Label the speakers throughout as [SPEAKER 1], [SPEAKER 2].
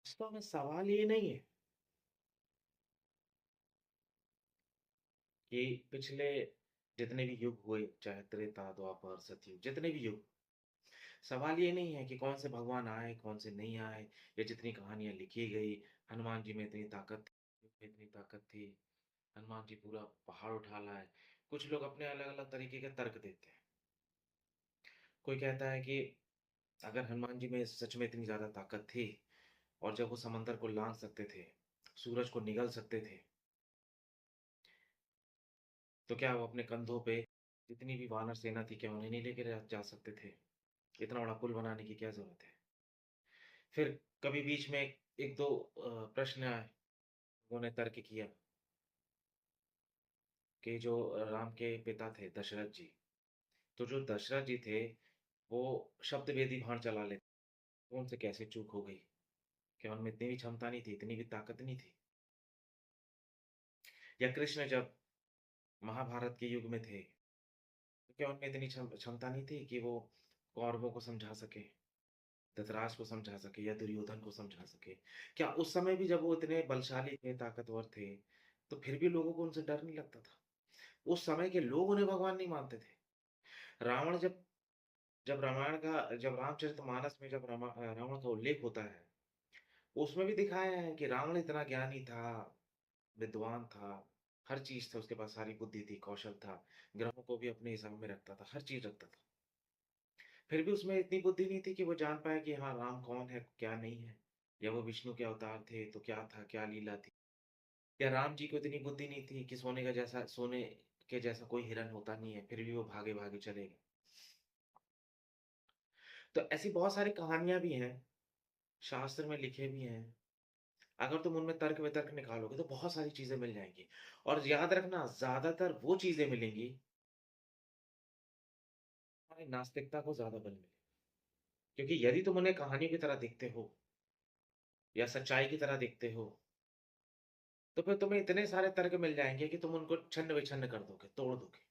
[SPEAKER 1] वास्तव में सवाल ये नहीं है कि पिछले जितने भी युग हुए, चाहे त्रेता, द्वापर, सतयुग, जितने भी युग, सवाल ये नहीं है कि कौन से भगवान आए, कौन से नहीं आए, या जितनी कहानियाँ लिखी गई, हनुमान जी में इतनी ताकत थी, में इतनी ताकत थी, हनुमान जी पूरा पहाड़ उठा लाए। कुछ लोग अपने अलग-अलग तरीके के तर्क देते हैं। कोई कहता है कि अगर हनुमान जी में सच में इतनी ज़्यादा ताकत थी और जब वो समंदर को लांघ सकते थे, सूरज को निगल सकते थे, तो क्या वो अपने कंधों पे जितनी भी वानर सेना थी, क्या उन्हें नहीं लेके जा सकते थे? इतना बड़ा पुल बनाने की क्या ज़रूरत है? फिर कभी बीच में 1-2 प्रश्न आए, लोगों ने तर्क किया कि जो राम के पिता थे दशरथ जी, तो जो दशरथ जी थे, वो शब्द वेदी भाण चला लेते, तो उनसे कैसे चूक हो गई? क्या उनमें इतनी भी क्षमता नहीं थी, इतनी भी ताकत नहीं थी? या कृष्ण जब महाभारत के युग में थे, तो क्या उनमें इतनी क्षमता नहीं थी कि वो कौरवों को समझा सकें? धृतराष्ट्र को समझा सके या दुर्योधन को समझा सके। क्या उस समय भी जब वो इतने बलशाली थे, ताकतवर थे, तो फिर भी लोगों को उनसे डर नहीं लगता था? उस समय के लोग उन्हें भगवान नहीं मानते थे। रावण जब जब रामायण का जब रामचरितमानस में जब रावण का उल्लेख होता है, उसमें भी दिखाया है कि रावण इतना ज्ञानी था, विद्वान था, हर चीज़ था, उसके पास सारी बुद्धि थी, कौशल था, ग्रहों को भी अपने हिसाब में रखता था, हर चीज़ रखता था। फिर भी उसमें इतनी बुद्धि नहीं थी कि वो जान पाए कि हाँ, राम कौन है, क्या नहीं है, या वो विष्णु के अवतार थे, तो क्या था, क्या लीला थी। या राम जी को इतनी बुद्धि नहीं थी कि सोने के जैसा कोई हिरन होता नहीं है, फिर भी वो भागे-भागे चले गए। तो ऐसी बहुत सारी कहानियाँ भी हैं, शास्त्र में लिखे भी हैं। अगर तुम उनमें तर्क-वितर्क निकालोगे तो बहुत सारी चीज़ें मिल जाएँगी। और याद रखना, ज़्यादातर वो चीज़ें मिलेंगी, हमारी नास्तिकता को ज़्यादा बल मिले। क्योंकि यदि तुम उन्हें कहानियों की तरह देखते हो या सच्चाई की तरह देखते हो, तो फिर तुम्हें इतने सारे तर्क मिल जाएँगे कि तुम उनको छन्न-विछन्न कर दोगे, तोड़ दोगे।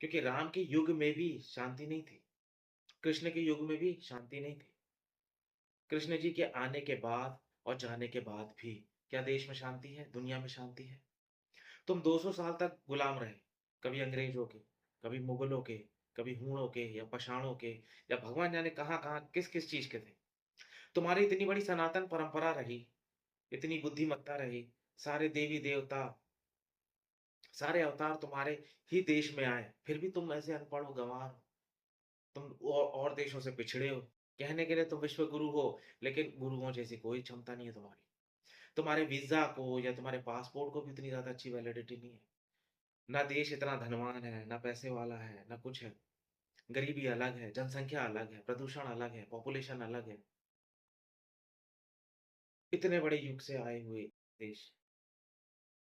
[SPEAKER 1] क्योंकि राम के युग में भी शांति नहीं थी, कृष्ण के युग में भी शांति नहीं थी। कृष्ण जी के आने के बाद और जाने के बाद भी क्या देश में शांति है, दुनिया में शांति है? तुम 200 साल तक गुलाम रहे, कभी अंग्रेज़ों के, कभी मुगलों के, कभी हूणों के या पाषाणों के, या भगवान जाने कहाँ-कहाँ, किस-किस चीज़ के थे। तुम्हारी इतनी बड़ी सनातन परंपरा रही, इतनी बुद्धिमत्ता रही, सारे देवी-देवता, सारे अवतार तुम्हारे ही देश में आए, फिर भी तुम ऐसे अनपढ़ हो, गँवार हो। तुम और देशों से पिछड़े हो। कहने के लिए तुम विश्व गुरु हो, लेकिन गुरुओं जैसी कोई क्षमता नहीं है तुम्हारी। तुम्हारे वीज़ा को या तुम्हारे पासपोर्ट को भी इतनी ज़्यादा अच्छी वैलिडिटी नहीं है। ना देश इतना धनवान है, ना पैसे वाला है, ना कुछ है। गरीबी अलग है, जनसंख्या अलग है, प्रदूषण अलग है, पॉपुलेशन अलग है। इतने बड़े युग से आए हुए देश।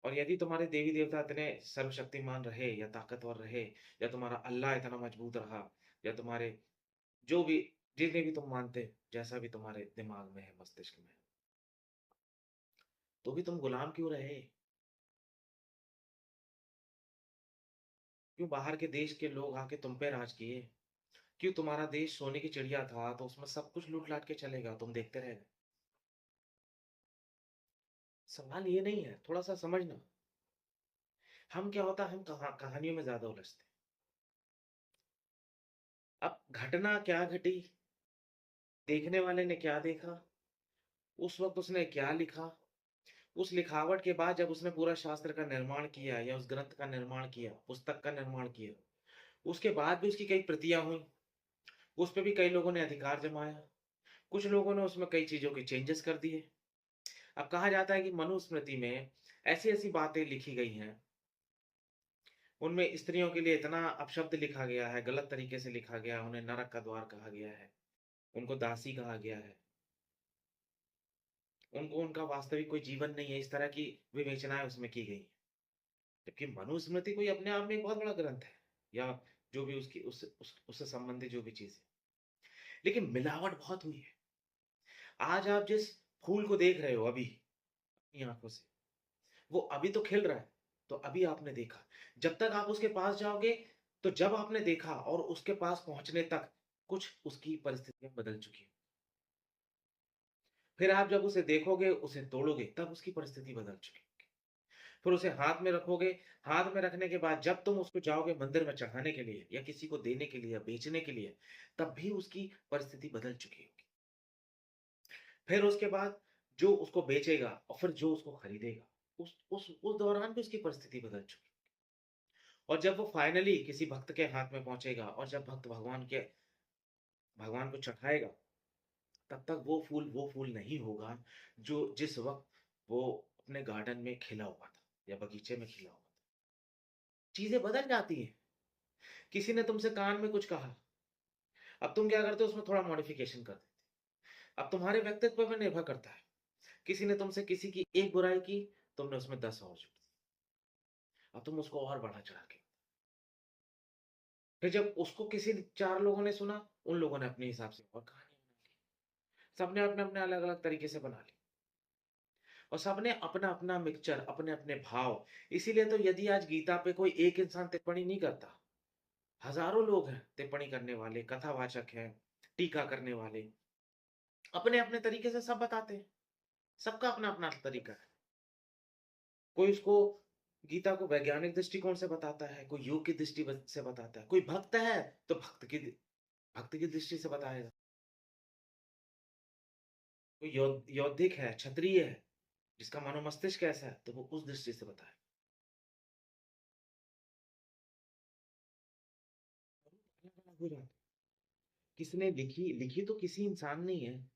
[SPEAKER 1] और यदि तुम्हारे देवी-देवता इतने सर्वशक्तिमान रहे या ताकतवर रहे, या तुम्हारा अल्लाह इतना मजबूत रहा, या तुम्हारे जो भी जिन्हें भी तुम मानते हो, जैसा भी तुम्हारे दिमाग में है, मस्तिष्क में है, तो भी तुम गुलाम क्यों रहे? क्यों बाहर के देश के लोग आके तुम पे राज किए? क्यों तुम्हारा देश सोने की चिड़िया था, तो उसमें सब कुछ लूट-लाट के चलेगा, तुम देखते रह गए? सवाल ये नहीं है, थोड़ा-सा समझना। हम क्या होता है, हम कहानियों में ज़्यादा उलझते हैं। अब घटना क्या घटी, देखने वाले ने क्या देखा, उस वक़्त उसने क्या लिखा, उस लिखावट के बाद जब उसने पूरा शास्त्र का निर्माण किया या उस ग्रंथ का निर्माण किया, पुस्तक का निर्माण किया, उसके बाद भी उसकी कई प्रतियाँ हुईं, उस पे भी कई लोगों ने अधिकार जमाया, कुछ लोगों ने उसमें कई चीज़ों के चेंजेस कर दिए। अब कहा जाता है कि मनुस्मृति में ऐसी-ऐसी बातें लिखी गई हैं, उनमें स्त्रियों के लिए इतना अपशब्द लिखा गया है, गलत तरीके से लिखा गया है, उन्हें नरक का द्वार कहा गया है, उनको दासी कहा गया है, उनको उनका वास्तविक कोई जीवन नहीं है, इस तरह की विवेचनाएँ उसमें की गई हैं। जबकि मनुस्मृति कोई अपने आप में एक बहुत बड़ा ग्रंथ है, या जो भी उसकी उससे संबंधित जो भी चीज़ है। लेकिन मिलावट बहुत हुई है। आज आप जिस फूल को देख रहे हो अभी अपनी आँखों से, वो अभी तो खिल रहा है, तो अभी आपने देखा। जब तक आप उसके पास जाओगे, तो जब आपने देखा और उसके पास पहुँचने तक कुछ उसकी परिस्थितियाँ बदल चुकी हैं। फिर आप जब उसे देखोगे, उसे तोड़ोगे, तब उसकी परिस्थिति बदल चुकी होगी। फिर उसे हाथ में रखोगे, हाथ में रखने के बाद जब तुम उसको जाओगे मंदिर में चढ़ाने के लिए या किसी को देने के लिए या बेचने के लिए, तब भी उसकी परिस्थिति बदल चुकी होगी। फिर उसके बाद जो उसको बेचेगा और फिर जो उसको खरीदेगा, उस दौरान भी उसकी परिस्थिति बदल चुकी। और जब वो फाइनली किसी भक्त के हाथ में पहुँचेगा और जब भक्त भगवान को चढ़ाएगा, तब तक वो फूल नहीं होगा, जो जिस वक़्त वो अपने गार्डन में खिला हुआ था या बगीचे में खिला हुआ था। चीज़ें बदल जाती हैं। किसी ने तुमसे कान में कुछ कहा, अब तुम क्या करते हो उसमें थोड़ा मॉडिफ़िकेशन कर देते हो। अब तुम्हारे व्यक्तित्व पे निर्भर करता है। किसी ने तुमसे किसी की एक बुराई की, तुमने उसमें 10 और जोड़ दी। अब तुम उसको और बढ़ा-चढ़ा के फिर जब उसको किसी 4 लोगों ने सुना, उन लोगों ने अपने हिसाब से और कहानी बना ली। सबने अपने-अपने अलग-अलग तरीके से बना ली और सबने अपना-अपना मिक्सचर, अपने-अपने भाव इसीलिए तो यदि आज गीता पे कोई एक इंसान टिप्पणी नहीं करता, हज़ारों लोग हैं टिप्पणी करने वाले, कथावाचक हैं, टीका करने वाले, अपने-अपने तरीके से सब बताते हैं। सबका अपना-अपना तरीका है। कोई उसको गीता को वैज्ञानिक दृष्टिकोण से बताता है, कोई योग की दृष्टि से बताता है, कोई भक्त है तो भक्त की दृष्टि से बताएगा। कोई यौद्धिक है, क्षत्रिय है, जिसका मनोमस्तिष्क कैसा है, तो वो उस दृष्टि से बताएगा। अलग-अलग हो जाता है। किसने लिखी तो किसी इंसान ने ही है।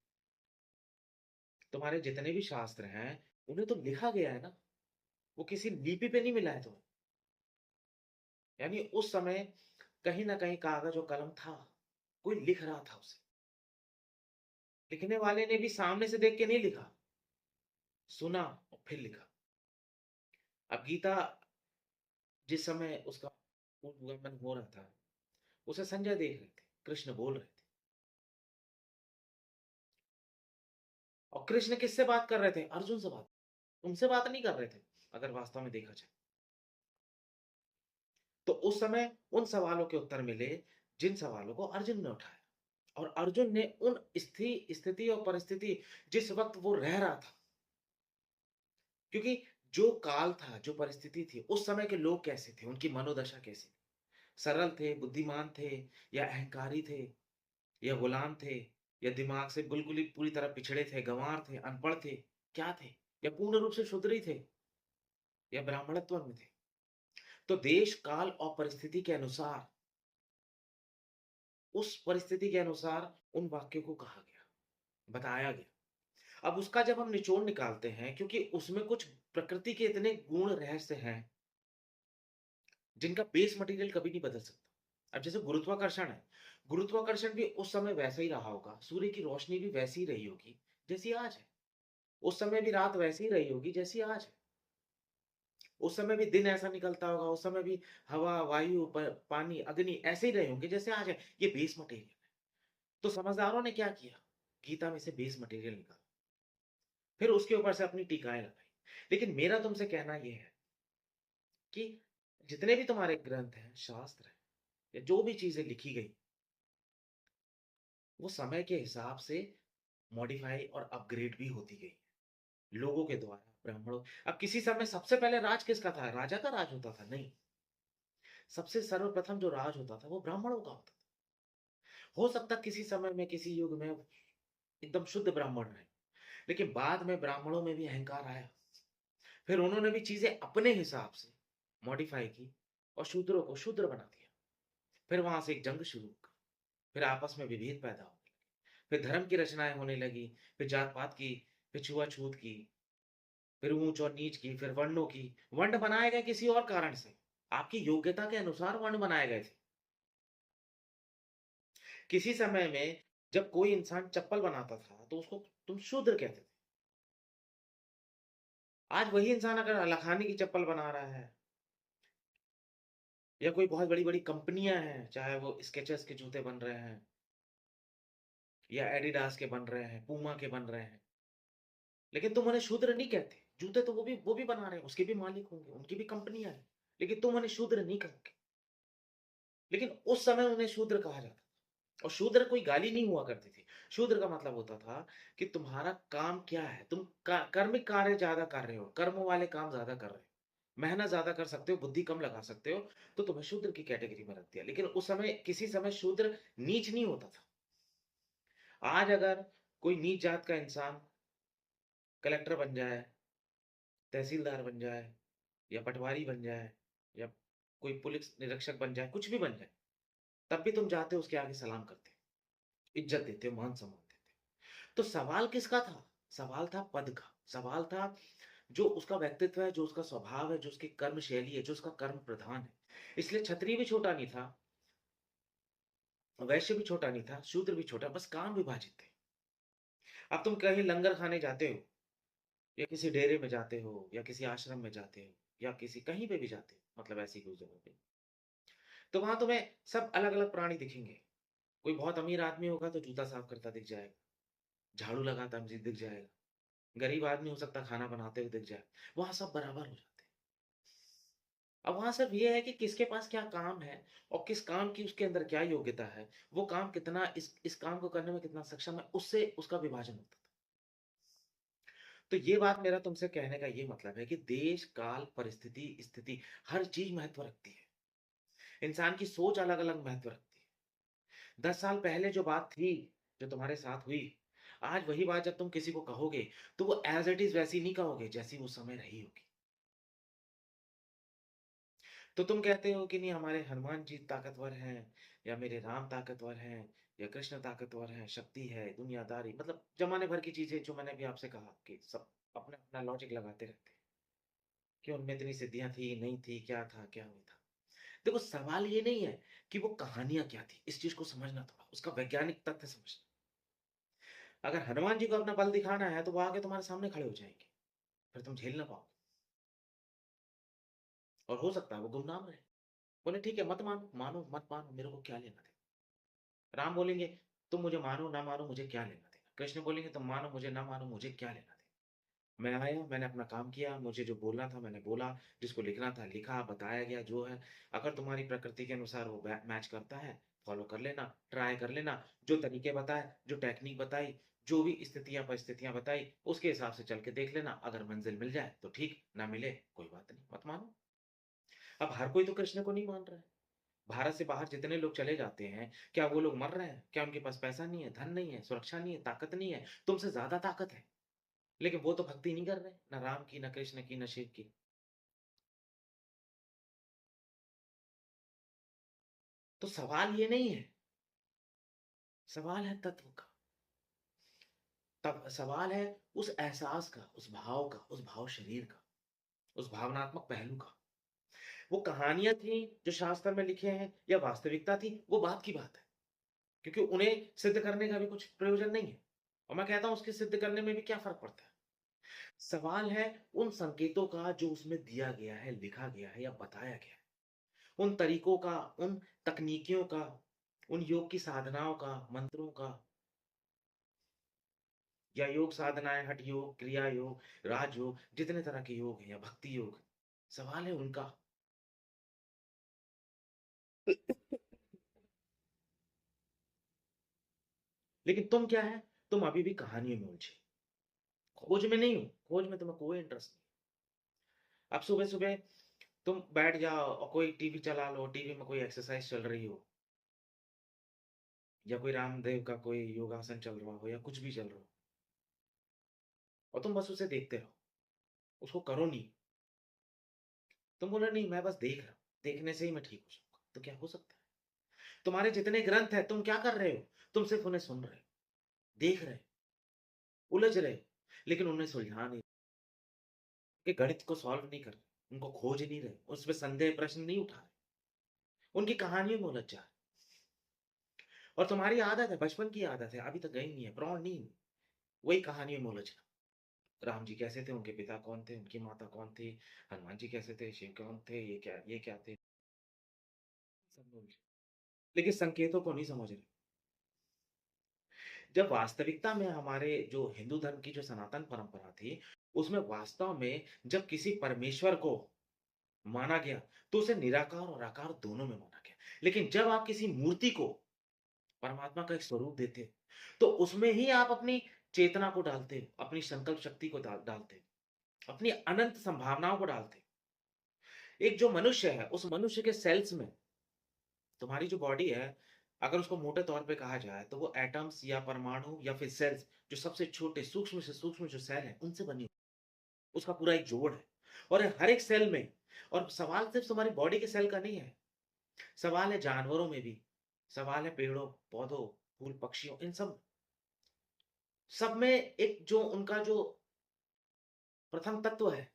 [SPEAKER 1] तुम्हारे जितने भी शास्त्र हैं, उन्हें तो लिखा गया है ना, वो किसी लिपि पे नहीं मिला है तुम्हें। यानी उस समय कहीं न कहीं कागज़ और कलम था, कोई लिख रहा था उसे। लिखने वाले ने भी सामने से देख के नहीं लिखा, सुना और फिर लिखा। अब गीता जिस समय उसका उद्गमन हो रहा था, उसे संजय देख रहे थे, कृष्ण बोल रहे थे। और कृष्ण किससे बात कर रहे थे? अर्जुन से बात। तुमसे बात नहीं कर रहे थे, अगर वास्तव में देखा जाए। तो उस समय उन सवालों के उत्तर मिले, जिन सवालों को अर्जुन ने उठाया। और अर्जुन ने उन स्थिति और परिस्थिति जिस वक़्त वो रह रहा था, क्योंकि जो काल था, जो परिस्थिति थी, उस समय के लोग कैसे थे, उनकी मनोदशा कैसी थी? सरल थे, बुद्धिमान थे या अहंकारी थे या गुलाम थे या दिमाग से बिल्कुल ही पूरी तरह पिछड़े थे, गँवार थे, अनपढ़ थे, क्या थे? या पूर्ण रूप से शूद्र ही थे या ब्राह्मणत्व में थे? तो देश, काल और परिस्थिति के अनुसार, उस परिस्थिति के अनुसार उन वाक्यों को कहा गया, बताया गया। अब उसका जब हम निचोड़ निकालते हैं, क्योंकि उसमें कुछ प्रकृति के इतने गुण रहस्य हैं, जिनका बेस मटेरियल कभी नहीं बदल सकता। अब जैसे गुरुत्वाकर्षण है, गुरुत्वाकर्षण भी उस समय वैसा ही रहा होगा, सूर्य की रोशनी भी वैसी ही रही होगी, जैसी आज है। उस समय भी रात वैसी ही रही होगी, जैसी आज है। उस समय भी दिन ऐसा निकलता होगा, उस समय भी हवा, वायु, पानी, अग्नि ऐसे ही रहे होंगे, जैसे आज है। ये बेस मटेरियल है। तो समझदारों ने क्या किया? गीता में से बेस मटेरियल निकाला, फिर उसके ऊपर से अपनी टीकाएँ लगाई। लेकिन मेरा तुमसे कहना ये है कि जितने भी तुम्हारे ग्रंथ हैं, शास्त्र हैं या जो भी चीज़ें लिखी गई, वो समय के हिसाब से मॉडिफ़ाई और अपग्रेड भी होती गई, लोगों के द्वारा, ब्राह्मणों। अब किसी समय सबसे पहले राज किसका था? राजा का राज होता था? नहीं। सबसे सर्वप्रथम जो राज होता था, वो ब्राह्मणों का होता था। हो सकता है किसी समय में, किसी युग में एकदम शुद्ध ब्राह्मण रहे, लेकिन बाद में ब्राह्मणों में भी अहंकार आया। फिर उन्होंने भी चीज़ें अपने हिसाब से मॉडिफ़ाई की और शूद्रों को शूद्र बना दिया। फिर वहाँ से एक जंग शुरू हो गई। फिर आपस में विभेद पैदा हो गए। फिर धर्म की रचनाएँ होने लगी, फिर जात-पात की, फिर छुआ-छूत की, फिर ऊँच और नीच की, फिर वर्णों की। वर्ण बनाए गए किसी और कारण से। आपकी योग्यता के अनुसार वर्ण बनाए गए थे। किसी समय में जब कोई इंसान चप्पल बनाता था, तो उसको तुम शूद्र कहते थे। आज वही इंसान अगर लखानी की चप्पल बना रहा है या कोई बहुत बड़ी-बड़ी कंपनियाँ हैं, चाहे वो स्केचर्स के जूते बन रहे हैं या एडिडास के बन रहे हैं, पूमा के बन रहे हैं, लेकिन तुम उन्हें शूद्र नहीं कहते। जूते तो वो भी बना रहे हैं, उसके भी मालिक होंगे, उनकी भी कंपनियाँ हैं, लेकिन तुम उन्हें शूद्र नहीं कहोगे। लेकिन उस समय उन्हें शूद्र कहा जाता था और शूद्र कोई गाली नहीं हुआ करती थी। शूद्र का मतलब होता था कि तुम्हारा काम क्या है? तुम कर्मिक कार्य ज़्यादा कर रहे हो, कर्म वाले काम ज़्यादा कर रहे हो, मेहनत ज़्यादा कर सकते हो, बुद्धि कम लगा सकते हो, तो तुम्हें शूद्र की कैटेगरी में रख दिया। लेकिन उस समय किसी समय शूद्र नीच नहीं होता था। आज अगर कोई नीच जात का इंसान कलेक्टर बन जाए, तहसीलदार बन जाए या पटवारी बन जाए या कोई पुलिस निरीक्षक बन जाए, कुछ भी बन जाए, तब भी तुम जाते हो उसके आगे सलाम करते हो, इज़्ज़त देते हो, मान-सम्मान देते हो। तो सवाल किसका था? सवाल था पद का, सवाल था जो उसका व्यक्तित्व है, जो उसका स्वभाव है, जो उसकी कर्म शैली है, जो उसका कर्म प्रधान है। इसलिए क्षत्रिय भी छोटा नहीं था, वैश्य भी छोटा नहीं था, शूद्र भी छोटा, बस काम विभाजित थे। अब तुम कहीं लंगर खाने जाते हो या किसी डेरे में जाते हो या किसी आश्रम में जाते हो या किसी कहीं पे भी जाते हो, मतलब ऐसी कोई जगह पे, तो वहां तुम्हें सब अलग-अलग प्राणी दिखेंगे। कोई बहुत अमीर आदमी होगा तो जूता साफ करता दिख जाएगा, झाड़ू लगाता मुझे दिख जाएगा, गरीब आदमी हो सकता है खाना बनाते हुए दिख जाए, वहां सब बराबर हो जाते हैं। अब वहां सिर्फ ये है कि किसके पास क्या काम है और किस काम की उसके अंदर क्या योग्यता है, वो काम कितना इस काम को करने में कितना सक्षम है, उससे उसका विभाजन होता था। तो ये बात मेरा तुमसे कहने का ये मतलब है कि देश, काल, परिस्थिति, स्थिति हर चीज महत्व रखती है। इंसान की सोच अलग-अलग महत्व रखती है। 10 साल पहले जो बात थी, जो तुम्हारे साथ हुई, आज वही बात जब तुम किसी को कहोगे, तो वो एज़ इट इज़ वैसी नहीं कहोगे जैसी उस समय रही होगी। तो तुम कहते हो कि नहीं हमारे हनुमान जी ताकतवर हैं या मेरे राम ताकतवर हैं या कृष्ण ताकतवर हैं, शक्ति है, दुनियादारी मतलब ज़माने भर की चीज़ें जो मैंने अभी आपसे कहा कि सब अपना-अपना लॉजिक लगाते रहते हैं कि उनमें इतनी सिद्धियाँ थी, नहीं थी, क्या था, क्या नहीं था। देखो सवाल ये नहीं है कि वो कहानियाँ क्या थी, इस चीज़ को समझना थोड़ा, उसका वैज्ञानिक तथ्य समझना। अगर हनुमान जी को अपना बल दिखाना है तो वो आके तुम्हारे सामने खड़े हो जाएँगे, फिर तुम झेल ना पाओगे और हो सकता है वो गुमनाम रहे। बोले ठीक है मत मानो, मानो मत मानो मेरे को क्या लेना देना। राम बोलेंगे, तुम मुझे मानो ना मानो मुझे क्या लेना-देना। कृष्ण बोलेंगे, तुम मानो मुझे ना मानो मुझे क्या लेना-देना। मैं आया, मैंने अपना काम किया, मुझे जो बोलना था मैंने बोला, जिसको लिखना था लिखा, बताया गया जो है। अगर तुम्हारी प्रकृति के अनुसार वो मैच करता है, फॉलो कर लेना, ट्राई कर लेना। जो तरीके बताए, जो टेक्निक बताई, जो भी स्थितियाँ परिस्थितियाँ बताई, उसके हिसाब से चल के देख लेना। अगर मंज़िल मिल जाए तो ठीक, ना मिले कोई बात नहीं, मत मानो। अब हर कोई तो कृष्ण को नहीं मान रहा है। भारत से बाहर जितने लोग चले जाते हैं, क्या वो लोग मर रहे हैं? क्या उनके पास पैसा नहीं है, धन नहीं है, सुरक्षा नहीं है, ताकत नहीं है? तुमसे ज़्यादा ताकत है, लेकिन वो तो भक्ति नहीं कर रहे, ना राम की, ना कृष्ण की, ना शिव की। तो सवाल ये नहीं है, सवाल है तत्व का। तब सवाल है उस एहसास का, उस भाव शरीर का, उस भावनात्मक पहलू का। वो कहानियाँ थी जो शास्त्र में लिखे हैं या वास्तविकता थी, वो बात की बात है। क्योंकि उन्हें सिद्ध करने का भी कुछ प्रयोजन नहीं है। और मैं कहता हूँ उसके सिद्ध करने में भी क्या फ़र्क पड़ता है? सवाल है उन संकेतों का जो उसमें दिया गया है, लिखा गया है या बताया गया है। उन तरीकों का, उन तकनीकियों का, उन योग की साधनाओं का, मंत्रों का या योग साधनाएँ, हठ योग, क्रिया योग, राजयोग, जितने तरह के योग हैं या भक्ति योग, सवाल है उनका। लेकिन तुम क्या है? तुम अभी भी कहानियों में उलझे। खोज में नहीं हो, खोज में तुम्हें कोई इंटरेस्ट नहीं। अब सुबह-सुबह तुम बैठ जाओ और कोई टीवी चला लो, टीवी में कोई एक्सरसाइज़ चल रही हो या कोई रामदेव का कोई योगासन चल रहा हो या कुछ भी चल रहा हो और तुम बस उसे देखते रहो, उसको करो नहीं। तुम बोलो नहीं मैं बस देख रहा हूँ, देखने से ही मैं ठीक हो जाऊँगा, तो क्या हो सकता है? तुम्हारे जितने ग्रंथ हैं, तुम क्या कर रहे हो? तुम सिर्फ़ उन्हें सुन रहे हो, देख रहे हो, उलझ रहे हो, लेकिन उन्हें सुलझा नहीं के गणित को सॉल्व नहीं कर रहे, उनको खोज नहीं रहे, उसमें संदेह प्रश्न नहीं उठा रहे, उनकी कहानियों में उलझ जा रहे। और तुम्हारी आदत है, बचपन की आदत है, अभी तक गई नहीं है, प्रौढ़ नहीं हुई, वही कहानियों में उलझना। राम जी कैसे थे, उनके पिता कौन थे, उनकी माता कौन थी, हनुमान जी कैसे थे, शिव कौन थे, ये क्या थे, सब में उलझे। लेकिन संकेतों को नहीं समझ रहे। जब वास्तविकता में हमारे जो हिंदू धर्म की जो सनातन परंपरा थी, उसमें वास्तव में जब किसी परमेश्वर को माना गया, तो उसे निराकार और आकार दोनों में माना गया। लेकिन जब आप किसी मूर्ति को परमात्मा का एक स्वरूप देते हो, तो उसमें ही आप अपनी चेतना को डालते हो, अपनी संकल्प शक्ति को डालते हो, अपनी अनंत संभावनाओं को डालते हो। एक जो मनुष्य है, उस मनुष्य के सेल्स में तुम्हारी जो बॉडी है, अगर उसको मोटे तौर पे कहा जाए, तो वो एटम्स या परमाणु या फिर सेल्स, जो सबसे छोटे सूक्ष्म से सूक्ष्म जो सेल है, उनसे बनी हुई है। उसका पूरा एक जोड़ है। और हर एक सेल में, और सवाल सिर्फ तुम्हारी बॉडी के सेल का नहीं है, सवाल है जानवरों में भी, सवाल है पेड़ों, पौधों, फूल, पक्षियों, इन सब में एक जो उनका जो प्रथम तत्व है,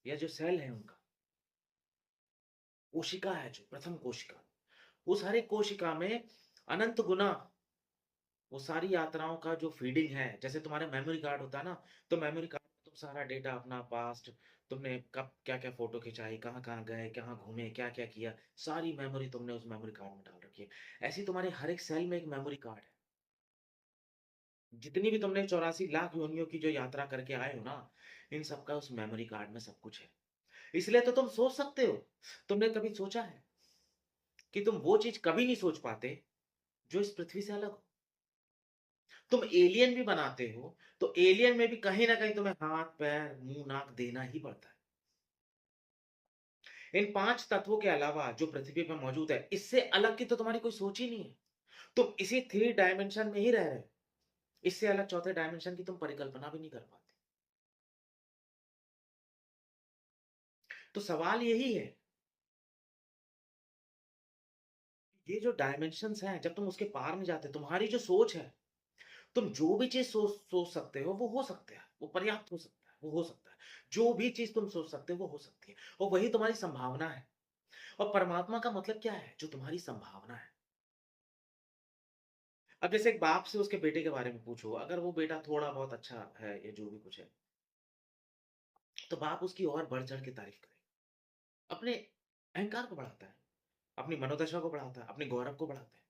[SPEAKER 1] या जो सेल है उनका, कोशिका है, जो प्रथम कोशिका, उस हर एक कोशिका में अनंत गुना वो सारी यात्राओं का जो फीडिंग है, जैसे तुम्हारे मेमोरी कार्ड होता है ना, तो मेमोरी कार्ड में तुम सारा डेटा अपना पास्ट, तुमने कब क्या-क्या फ़ोटो खिंचाई, कहाँ-कहाँ गए, कहाँ घूमे, क्या-क्या किया, सारी मेमोरी तुमने उस मेमोरी कार्ड में डाल रखी है। ऐसे ही तुम्हारे हर एक सेल में एक मेमोरी कार्ड है। जितनी भी तुमने 84 लाख योनियों की जो यात्रा करके आए हो ना, इन सब का उस मेमोरी कार्ड में सब कुछ है। इसलिए तो तुम सोच सकते हो। तुमने कभी सोचा है कि तुम वो चीज़ कभी नहीं सोच पाते, जो इस पृथ्वी से अलग हो? तुम एलियन भी बनाते हो, तो एलियन में भी कहीं न कहीं तुम्हें हाथ, पैर, मुँह, नाक देना ही पड़ता है। इन 5 तत्वों के अलावा जो पृथ्वी पे मौजूद है, इससे अलग की तो तुम्हारी कोई सोच ही नहीं है। तुम इसी 3 डायमेंशन में ही रह रहे हो। इससे अलग चौथे डायमेंशन की तुम परिकल्पना भी नहीं कर पाते। तो सवाल यही है, ये जो डायमेंशंस हैं, जब तुम उसके पार नहीं जाते, तुम्हारी जो सोच है, तुम जो भी चीज़ सोच सकते हो, वो हो सकता है, वो पर्याप्त हो सकता है, वो हो सकता है। जो भी चीज़ तुम सोच सकते हो, वो हो सकती है, और वही तुम्हारी संभावना है। और परमात्मा का मतलब क्या है? जो तुम्हारी संभावना है। अब जैसे एक बाप से उसके बेटे के बारे में पूछो, अगर वो बेटा थोड़ा बहुत अच्छा है या जो भी कुछ है, तो बाप उसकी और बढ़-चढ़ के तारीफ़ करेगा। अपने अहंकार को बढ़ाता है, अपनी मनोदशा को बढ़ाता है, अपने गौरव को बढ़ाता है।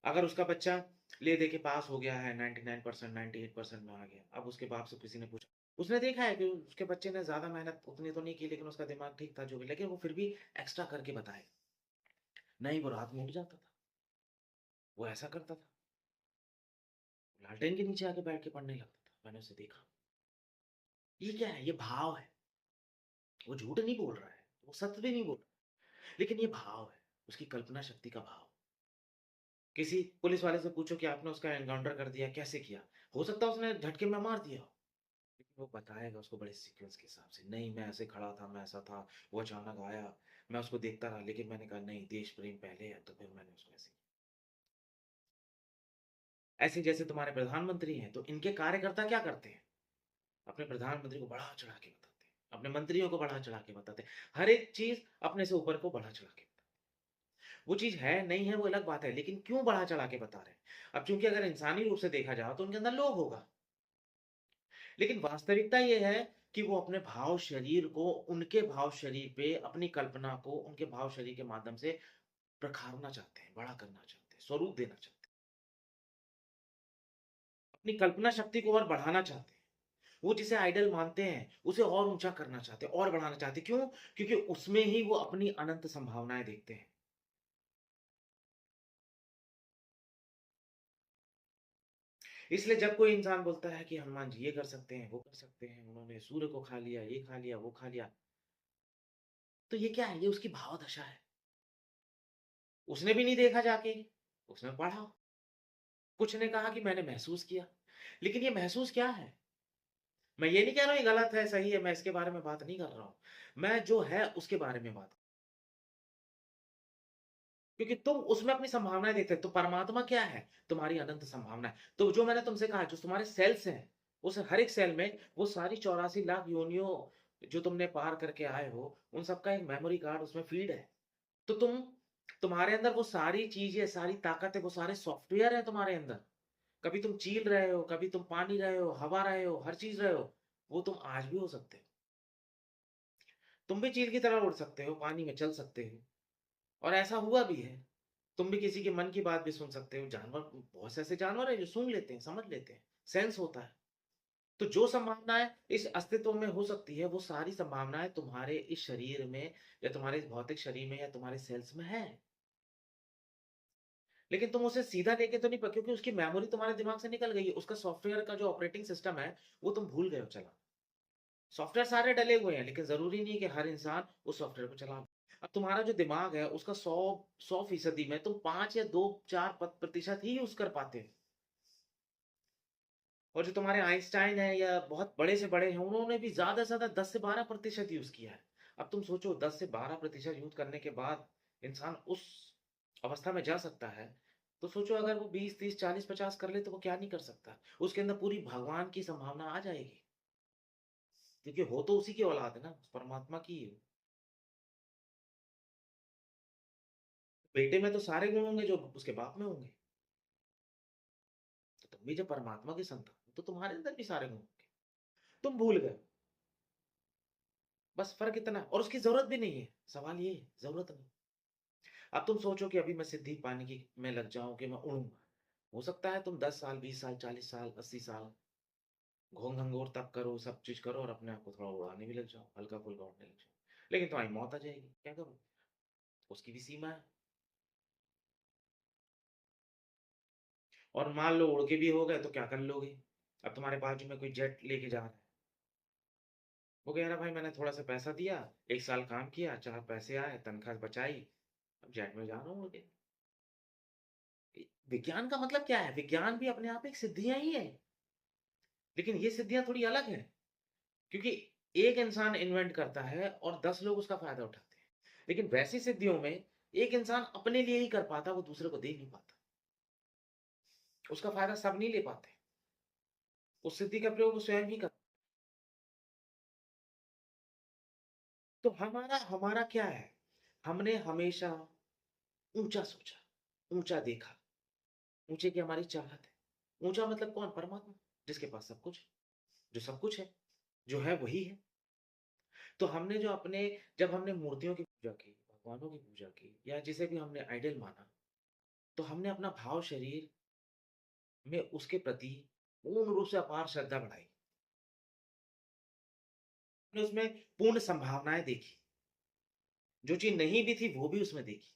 [SPEAKER 1] अगर उसका बच्चा ले-दे के पास हो गया है 99%, 98% में आ गया, अब उसके बाप से किसी ने पूछा, उसने देखा है कि उसके बच्चे ने ज़्यादा मेहनत उतनी तो नहीं की, लेकिन उसका दिमाग ठीक था जो भी, लेकिन वो फिर भी एक्स्ट्रा करके बताएगा। नहीं, वो रात में उठ जाता था, वो ऐसा करता था, लालटेन के नीचे आके बैठ के पढ़ने लगता था, मैंने उसे देखा। ये क्या है? ये भाव है। वो झूठ नहीं बोल रहा है, वो सत्य भी नहीं बोल रहा, लेकिन ये भाव है, उसकी कल्पना शक्ति का भाव। किसी पुलिस वाले से पूछो कि आपने उसका एनकाउंटर कर दिया, कैसे किया? हो सकता है उसने झटके में मार दिया हो, लेकिन वो बताएगा उसको बड़े सीक्वेंस के हिसाब से, नहीं मैं ऐसे खड़ा था, मैं ऐसा था, वो अचानक आया, मैं उसको देखता रहा, लेकिन मैंने कहा नहीं, देश प्रेम पहले है, तो फिर मैंने उसको ऐसे किया। ऐसे जैसे तुम्हारे प्रधानमंत्री हैं, तो इनके कार्यकर्ता क्या करते हैं? अपने प्रधानमंत्री को बढ़ा-चढ़ा के बताते हैं, अपने मंत्रियों को बढ़ा-चढ़ा के बताते हैं, हर एक चीज़ अपने से ऊपर को बढ़ा-चढ़ा के। वो चीज़ है, नहीं है, वो अलग बात है, लेकिन क्यों बढ़ा-चढ़ा के बता रहे हैं? अब चूँकि अगर इंसानी रूप से देखा जाए, तो उनके अंदर लोभ होगा, लेकिन वास्तविकता ये है कि वो अपने भाव शरीर को, उनके भाव शरीर पे अपनी कल्पना को, उनके भाव शरीर के माध्यम से प्रखारना चाहते हैं, बड़ा करना चाहते हैं, स्वरूप देना चाहते हैं, अपनी कल्पना शक्ति को और बढ़ाना चाहते हैं। वो जिसे आइडल मानते हैं, उसे और ऊँचा करना चाहते हैं और बढ़ाना चाहते हैं। क्यों? क्योंकि उसमें ही वो अपनी अनंत संभावनाएँ देखते हैं। इसलिए जब कोई इंसान बोलता है कि हनुमान जी ये कर सकते हैं, वो कर सकते हैं, उन्होंने सूर्य को खा लिया, ये खा लिया, वो खा लिया, तो ये क्या है? ये उसकी भाव दशा है। उसने भी नहीं देखा जाके, उसने पढ़ा। कुछ ने कहा कि मैंने महसूस किया। लेकिन ये महसूस क्या है? मैं ये नहीं कह रहा हूँ ये गलत है, सही है, मैं इसके बारे में बात नहीं कर रहा हूँ। मैं जो है उसके बारे में बात, क्योंकि तुम उसमें अपनी संभावनाएँ देखते हो, तो परमात्मा क्या है? तुम्हारी अनंत संभावना है। तो जो मैंने तुमसे कहा, जो तुम्हारे सेल्स हैं, उस हर एक सेल में वो सारी 84 लाख योनियों जो तुमने पार करके आए हो, उन सबका एक मेमोरी कार्ड उसमें फीड है। तो तुम्हारे अंदर वो सारी चीज़ें, सारी ताकत है, वो सारे सॉफ्टवेयर हैं तुम्हारे अंदर। कभी तुम चील रहे हो, कभी तुम पानी रहे हो, हवा रहे हो, हर चीज़ रहे हो, वो तुम आज भी हो सकते हो। तुम भी चील की तरह उड़ सकते हो, पानी में चल सकते हो, और ऐसा हुआ भी है। तुम भी किसी के मन की बात भी सुन सकते हो। जानवर, बहुत से ऐसे जानवर हैं जो सुन लेते हैं, समझ लेते हैं, सेंस होता है। तो जो संभावनाएँ इस अस्तित्व में हो सकती है, वो सारी संभावनाएँ तुम्हारे इस शरीर में, या तुम्हारे इस भौतिक शरीर में, या तुम्हारे सेल्स में है। लेकिन तुम उसे सीधा लेके तो नहीं प क्योंकि उसकी मेमोरी तुम्हारे दिमाग से निकल गई है। उसका सॉफ्टवेयर का जो ऑपरेटिंग सिस्टम है, वो तुम भूल गए हो चलाना। सॉफ्टवेयर सारे डले हुए हैं, लेकिन ज़रूरी नहीं है कि हर इंसान उस सॉफ्टवेयर को चला। अब तुम्हारा जो दिमाग है, उसका 100% में तुम 5 या 2-4 प्रतिशत ही यूज़ कर पाते हो। और जो तुम्हारे आइंस्टाइन हैं या बहुत बड़े से बड़े हैं, उन्होंने भी ज़्यादा से ज़्यादा 10 से 12% यूज़ किया है। अब तुम सोचो 10 से 12% यूज़ करने के बाद इंसान उस अवस्था में जा सकता है, तो सोचो अगर वो 20, 30, 40, 50 कर ले तो वो क्या नहीं कर सकता? उसके अंदर पूरी भगवान की संभावना आ जाएगी। क्योंकि हो तो उसी की औलाद है ना, परमात्मा की ही हो। बेटे में तो सारे गुण होंगे जो उसके बाप में होंगे। तो तुम भी जब परमात्मा की संतान हो, तो तुम्हारे अंदर भी सारे गुण होंगे। तुम भूल गए। बस फ़र्क इतना है और उसकी ज़रूरत भी नहीं है। सवाल ये है, ज़रूरत नहीं। अब तुम सोचो कि अभी मैं सिद्धि पाने की में लग जाऊँ कि मैं उड़ूँगा। हो सकता है तुम 10 साल, 20 साल, 40 साल, 80 साल घोंघ-घंघोर तप करो, सब चीज़ करो और अपने आप को थोड़ा उड़ाने भी लग जाओ, हल्का-फुल्का उड़ने लग जाओ। लेकिन तुम्हारी मौत आ जाएगी, क्या करोगे? उसकी भी सीमा है। और मान लो उड़ के भी हो गए तो क्या कर लोगे? अब तुम्हारे बाजू में कोई जेट लेके जा रहा है। वो कह रहा भाई मैंने थोड़ा-सा पैसा दिया, 1 साल काम किया, 4 पैसे आए, तनख्वाह बचाई, अब जेट में जा रहा हूँ उड़ के। विज्ञान का मतलब क्या है? विज्ञान भी अपने आप एक सिद्धियाँ ही है। लेकिन ये सिद्धियाँ थोड़ी अलग हैं, क्योंकि एक इंसान इन्वेंट करता है और 10 लोग उसका फ़ायदा उठाते हैं। लेकिन वैसी सिद्धियों में एक इंसान अपने लिए ही कर पाता, वो दूसरे को दे नहीं पाता। उसका फ़ायदा सब नहीं ले पाते। उस सिद्धि का प्रयोग वो स्वयं ही कर। तो हमारा हमारा क्या है? हमने हमेशा ऊँचा सोचा, ऊँचा देखा, ऊँचे की हमारी चाहत है। ऊँचा मतलब कौन? परमात्मा, जिसके पास सब कुछ है, जो सब कुछ है, जो है वही है। तो हमने जो अपने जब हमने मूर्तियों की पूजा की, भगवानों की पूजा की या जिसे भी हमने आइडल माना, तो हमने अपना भाव शरीर में उसके प्रति पूर्ण रूप से अपार श्रद्धा बढ़ाई। हमने उसमें पूर्ण संभावनाएँ देखी। जो चीज़ नहीं भी थी वो भी उसमें देखी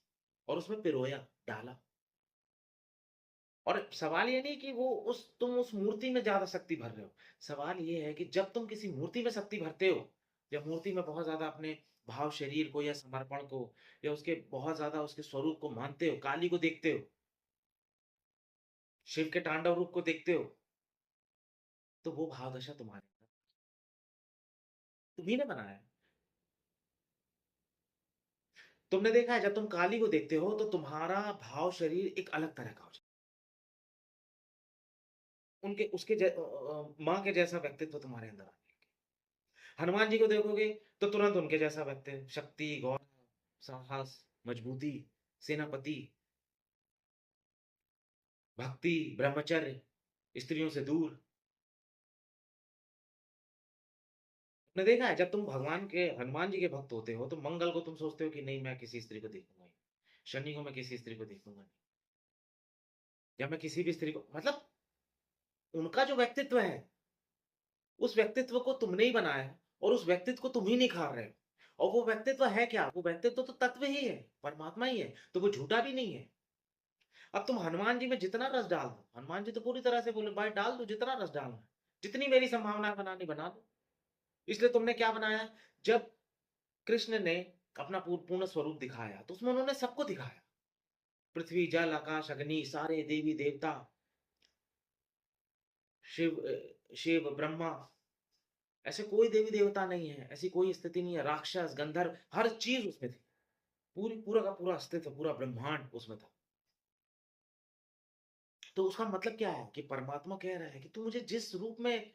[SPEAKER 1] और उसमें पिरोया, डाला। और सवाल ये नहीं कि वो तुम उस मूर्ति में ज़्यादा शक्ति भर रहे हो। सवाल ये है कि जब तुम किसी मूर्ति में शक्ति भरते हो, या मूर्ति में बहुत ज़्यादा अपने भाव शरीर को या समर्पण को या उसके बहुत ज़्यादा उसके स्वरूप को मानते हो, काली को देखते हो, शिव के तांडव रूप को देखते हो, तो वो भाव दशा तुम्हारे अंदर तुम्ही ने बनाया है। तुमने देखा है जब तुम काली को देखते हो तो तुम्हारा भाव शरीर एक अलग तरह का हो जाता है। उनके उसके माँ के जैसा व्यक्तित्व तुम्हारे अंदर आने लगे। हनुमान जी को देखोगे तो तुरंत उनके जैसा व्यक्ति, शक्ति, गौरव, साहस, मजबूती, सेनापति, भक्ति, ब्रह्मचर्य, स्त्रियों से दूर। तुमने देखा है जब तुम भगवान के हनुमान जी के भक्त होते हो तो मंगल को तुम सोचते हो कि नहीं मैं किसी स्त्री को देखूंगा ही, शनि को मैं किसी स्त्री को देखूंगा नहीं, या मैं किसी भी स्त्री को मतलब उनका जो व्यक्तित्व है उस व्यक्तित्व को तुमने ही बनाया और उस व्यक्तित्व को तुम ही निखार रहे हो। और वो व्यक्तित्व है क्या? वो व्यक्तित्व तो तत्व ही है, परमात्मा ही है, तो वो झूठा भी नहीं है। अब तुम हनुमान जी में जितना रस डाल दो, हनुमान जी तो पूरी तरह से बोले भाई डाल दो जितना रस डालना है, जितनी मेरी संभावना बनानी बना दो। इसलिए तुमने क्या बनाया? जब कृष्ण ने अपना पूर्ण स्वरूप दिखाया तो उसमें उन्होंने सबको दिखाया। पृथ्वी, जल, आकाश, अग्नि, सारे देवी देवता, शिव, ब्रह्मा, ऐसे कोई देवी देवता नहीं है, ऐसी कोई स्थिति नहीं है, राक्षस, गंधर्व, हर चीज उसमें थी। पूरा का पूरा अस्तित्व, पूरा ब्रह्मांड उसमें था। तो उसका मतलब क्या है कि परमात्मा कह रहा है कि तू मुझे जिस रूप में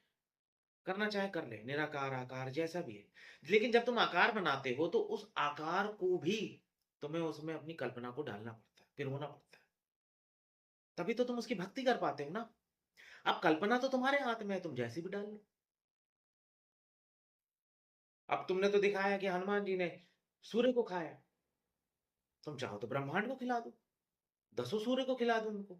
[SPEAKER 1] करना चाहे कर ले, निराकार, आकार जैसा भी है। लेकिन जब तुम आकार बनाते हो तो उस आकार को भी तुम्हें उसमें अपनी कल्पना को डालना पड़ता है, पिरोना पड़ता है। तभी तो तुम उसकी भक्ति कर पाते हो ना। अब कल्पना तो तुम्हारे हाथ में है, तुम जैसी भी डाल लो। अब तुमने तो दिखाया कि हनुमान जी ने सूर्य को खाया, तुम चाहो तो ब्रह्मांड को खिला दो, दसों सूर्य को खिला दो उनको।